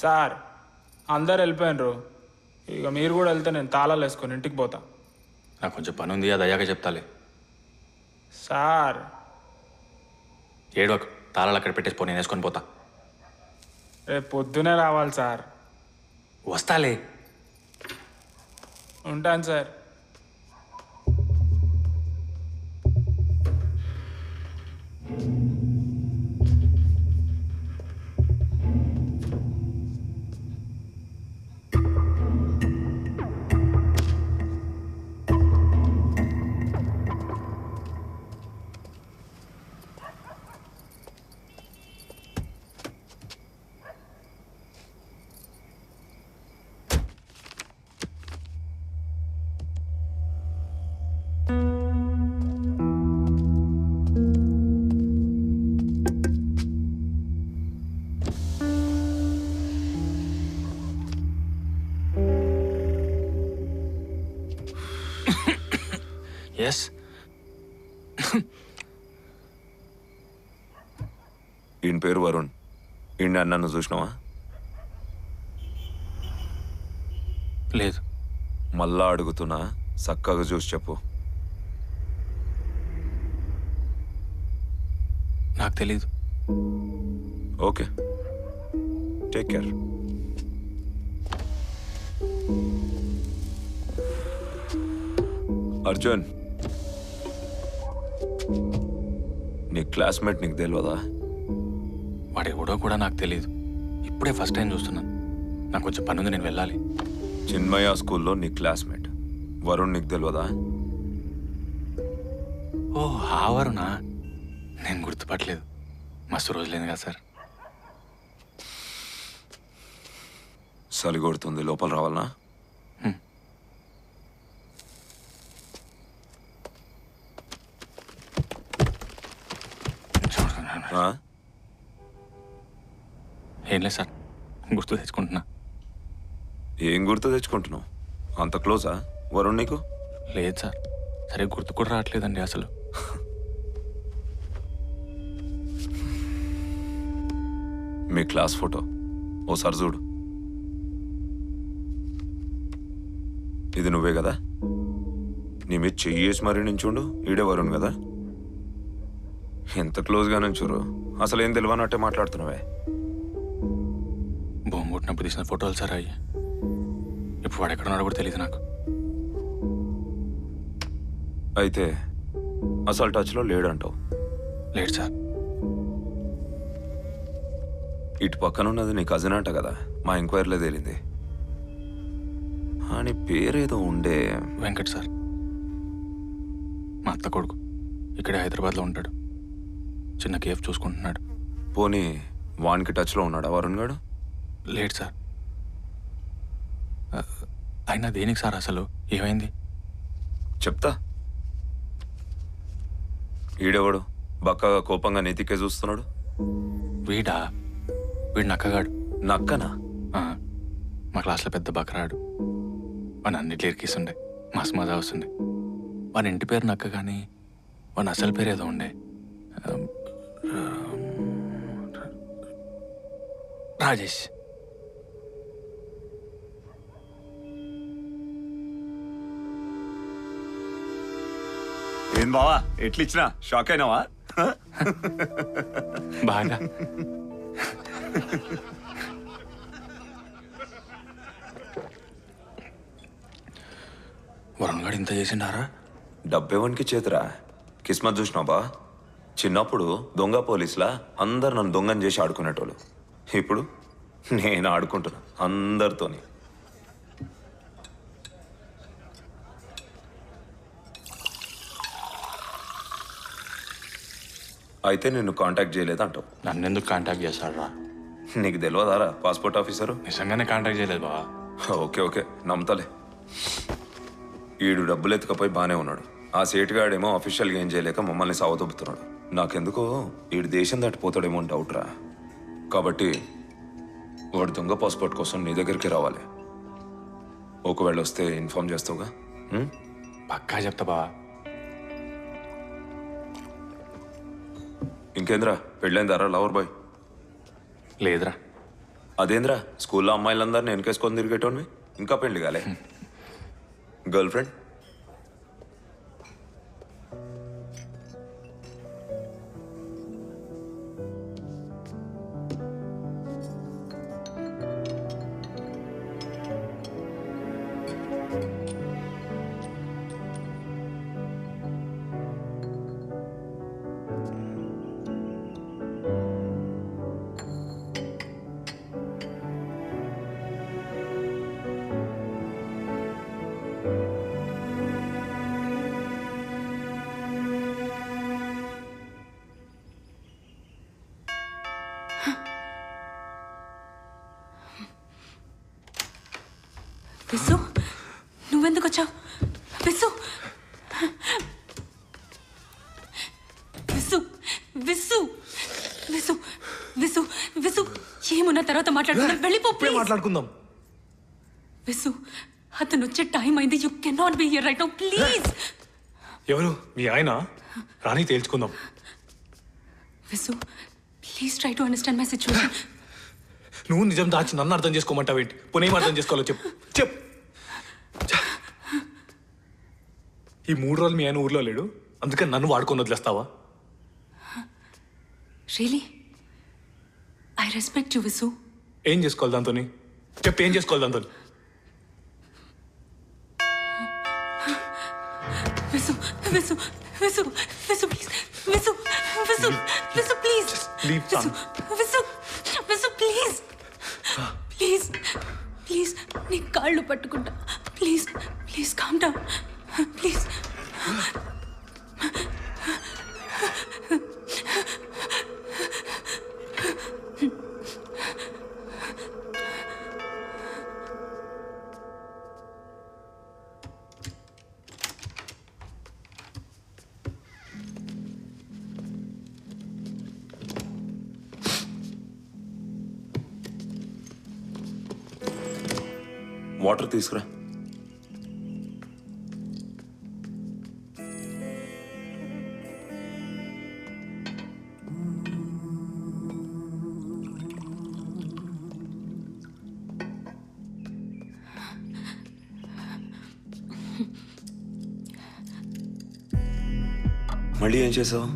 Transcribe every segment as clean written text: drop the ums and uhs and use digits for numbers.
Sir అందరు వెళ్ళిపోయినరు. ఇక మీరు కూడా వెళ్తే నేను తాళాలు వేసుకొని ఇంటికి పోతా. నాకు కొంచెం పని ఉంది, అది అయ్యాక చెప్తాలే. సార్ ఏడవకు, తాళాలు అక్కడ పెట్టేసి నేను వేసుకొని పోతా. రేపు పొద్దునే రావాలి సార్. వస్తాలే. ఉంటాను సార్. ఎస్, ఈయన పేరు వరుణ్. ఈయన నన్ను చూసినావా? లేదు. మళ్ళా అడుగుతున్నా, చక్కగా చూసి చెప్పు. నాకు తెలీదు. Okay, take care. అర్జున్, నీ క్లాస్మేట్ నీకు తెలియదా? వాడు ఎవడో కూడా నాకు తెలీదు. ఇప్పుడే ఫస్ట్ టైం చూస్తున్నాను. నాకు కొంచెం పని ఉంది, నేను వెళ్ళాలి. చిన్మయ స్కూల్లో నీ క్లాస్మేట్ వరుణ్ నీకు తెలియదా? ఓ ఆవరునా, నేను గుర్తుపట్టలేదు. మస్తు రోజులేదు కదా సార్. చలి కొడుతుంది, లోపల రావాలనా? ఏం లేదు సార్, గుర్తు తెచ్చుకుంటున్నా. ఏం గుర్తు తెచ్చుకుంటున్నావు? అంత క్లోజా వరుణ్ నీకు? లేదు సార్, సరే గుర్తు కూడా రావట్లేదండి అసలు. మీ క్లాస్ ఫోటో ఓసారి చూడు. ఇది నువ్వే కదా? నీ మీద చెయ్యేసి మరీ నించుండు. ఈడే వరుణ్ కదా? ఎంత క్లోజ్గా నుంచురు, అసలు ఏం తెలియనట్టే మాట్లాడుతున్నావే. బొమ్మ కొట్టినప్పుడు తీసిన ఫోటోలు సార్ అయ్యి. ఇప్పుడు వాడు ఎక్కడ ఉన్నాడో కూడా తెలియదు నాకు. అయితే అసలు టచ్లో లేడంటావు? లేదు సార్. ఇటు పక్కన ఉన్నది నీ కజిన్ అంట కదా, మా ఎంక్వైరీలో తేలింది. అని పేరేదో ఉండే. వెంకట్ సార్, మా అత్త కొడుకు. ఇక్కడే హైదరాబాద్లో ఉంటాడు. చిన్న కేఫ్ చూసుకుంటున్నాడు. పోనీ వానికి టచ్లో ఉన్నాడా వరుణ్ గాడు? లేడు సార్. అయినా దేనికి సార్ అసలు ఏమైంది? చెప్తా. ఈడెవడు బక్కగా కోపంగా నెతికే చూస్తున్నాడు? వీడు నక్కగాడు. నక్కనా? మా క్లాస్లో పెద్ద బకరాడు. వాని అన్నిట్లో ఇరికిస్తుండే, మస్తు మజా వస్తుండే. వాని ఇంటి పేరు నక్క, కానీ వాని అసలు పేరు ఏదో ఉండే. రాజేష్. ఏం బావా, ఎట్లిచ్చినా షాక్ అయినావా? బాగా. వరుణ్ గారు ఇంత చేసిండారా? డబ్బేవనికి చేతురా, కిస్మత్ చూసినావు బా. చిన్నప్పుడు దొంగ పోలీసులా అందరు నన్ను దొంగని చేసి ఆడుకునేటోళ్ళు. ఇప్పుడు నేను ఆడుకుంటున్నా అందరితోని. అయితే నిన్ను కాంటాక్ట్ చేయలేదంటావు? నన్ను ఎందుకు కాంటాక్ట్ చేస్తాడరా? నీకు తెలియదారా పాస్పోర్ట్ ఆఫీసరు? నిజంగానే కాంటాక్ట్ చేయలేదు బా. ఓకే ఓకే, నమ్ముతలే. ఈడు డబ్బులు ఎత్తుకపోయి బాగానే ఉన్నాడు. ఆ సేటుగాడేమో అఫీషియల్గా ఏం చేయలేక మమ్మల్ని సావదొబ్బుతున్నాడు. నాకెందుకో ఈడు దేశం దాటిపోతాడేమో అని డౌట్ రా. కాబట్టి వాడు దొంగ పాస్పోర్ట్ కోసం నీ దగ్గరికి రావాలి. ఒకవేళ వస్తే ఇన్ఫార్మ్ చేస్తావుగా? పక్కా చెప్తా బా. ఇంకేంద్రా, పెళ్ళైందారా లవర్ బాయ్? లేదురా, అదేంద్రా స్కూల్లో అమ్మాయిలందరినీ వెనకేసుకొని తిరిగేటోని ఇంకా పెళ్లి కాలే గర్ల్ ఫ్రెండ్? విసు, నువ్వెందుకు వచ్చావు? విసు, విసు, విసు, విసు, విసు, విసు, ఏమున్న తర్వాత మాట్లాడుతున్నా? వెళ్ళిపో ప్లీజ్. మాట్లాడుకుందాం. విసు, అతను వచ్చే టైం అయింది. You can not be here right now please. ఎవరు మీ ఆయన? రాని తేల్చుకుందాం. Visu, please try to understand my situation. నువ్వు నిజం దాచి నన్ను అర్థం చేసుకోమంటావేంటి? పోనీ అర్థం చేసుకోవాలో చెప్పు చెప్పు. ఈ 3 రోజులు మీ ఆయన ఊర్లో లేడు, అందుకని నన్ను వాడుకొని వదిలేస్తావా? Really I respect you Visu. ఏం చేసుకోవాలి దాంతో? చెప్పు, ఏం చేసుకోవాలి దాంతో? Visu, Visu, Visu, Visu please. Visu, Visu, Visu please. Leave, son. Visu, Visu please. Please, please నీ కాళ్ళు పట్టుకుంటా. Please, please calm down please. Water తీసుకురా. మళ్ళీ ఏం చేసావు?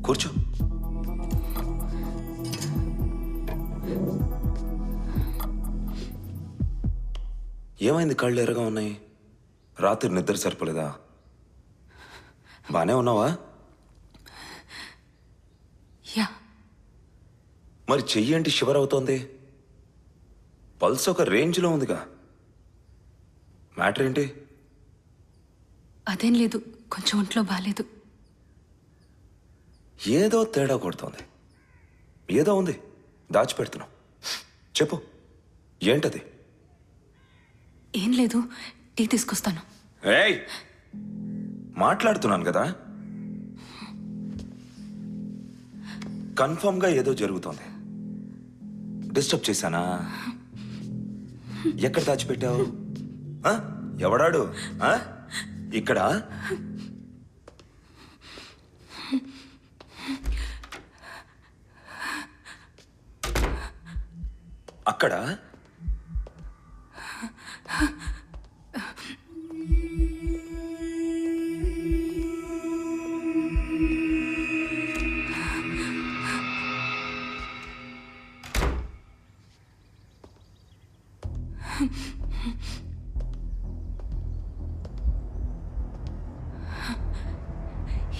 కూర్చో. ఏమైంది? కళ్ళు ఎర్రగా ఉన్నాయి. రాత్రి నిద్ర సరిపోలేదా? బానే ఉన్నావా? యా. మరి చెయ్యి ఏంటి షివర్ అవుతోంది? పల్స్ ఒక రేంజ్లో ఉందిగా. మ్యాటర్ ఏంటి? అదేం లేదు, కొంచెం ఒంట్లో బాగాలేదు. ఏదో తేడా కొడుతోంది. ఏదో ఉంది, దాచిపెడుతున్నావు. చెప్పు, ఏంటది? ఏం లేదు, టీ తీసుకొస్తాను. ఏయ్, మాట్లాడుతున్నాను కదా. కన్ఫర్మ్గా ఏదో జరుగుతోంది. డిస్టర్బ్ చేశానా? ఎక్కడ దాచిపెట్టావు? ఎవడాడు? ఇక్కడ? అక్కడ?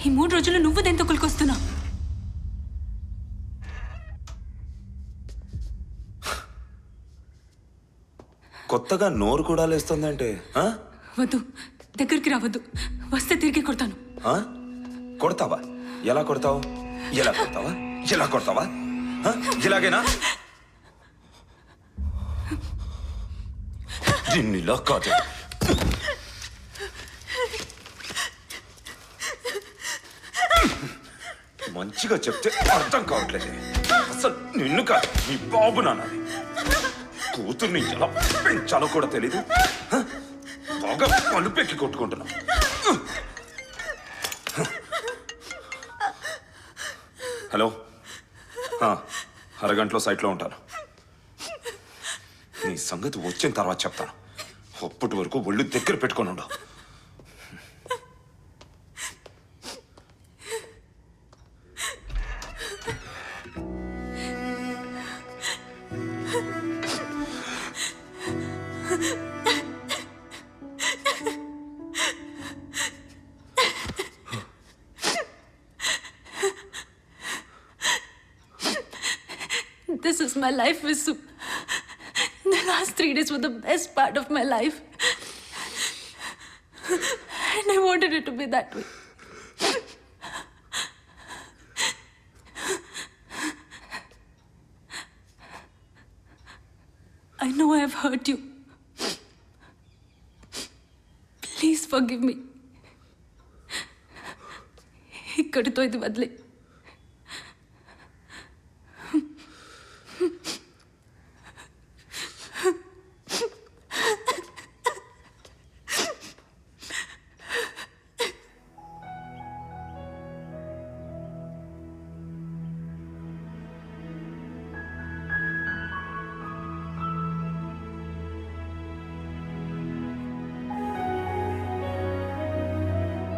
ఈ 3 రోజులు నువ్వు దెంతో కొలుకొస్తున్నావు. కొత్తగా నోరు కూడా లేస్తుందంటే? వద్దు, దగ్గరికి రావద్దు. వస్తే తిరిగి కొడతాను. కొడతావా? ఎలా కొడతావు? ఎలా కొడతావా? ఎలా కొడతావా? ఇలాగేనా? దీన్నిలా కాదు. మంచిగా చెప్తే అర్థం కావట్లేదు. అసలు నిన్ను కాదు, నీ బాబు నాన్నది. కూతుర్ని ఎలా పెంచాలో కూడా తెలీదు. బాగా పలుపెక్కి కొట్టుకుంటున్నావు. హలో అరగంటలో సైట్లో ఉంటాను. నీ సంగతి వచ్చిన తర్వాత చెప్తాను. అప్పటి వరకు ఒళ్ళు దగ్గర పెట్టుకొని ఉండు. This is my life, Visu. The last 3 days were the best part of my life. And I wanted it to be that way. I know I have hurt you. Please forgive me. ఇక్కడితో ఇది వదిలే.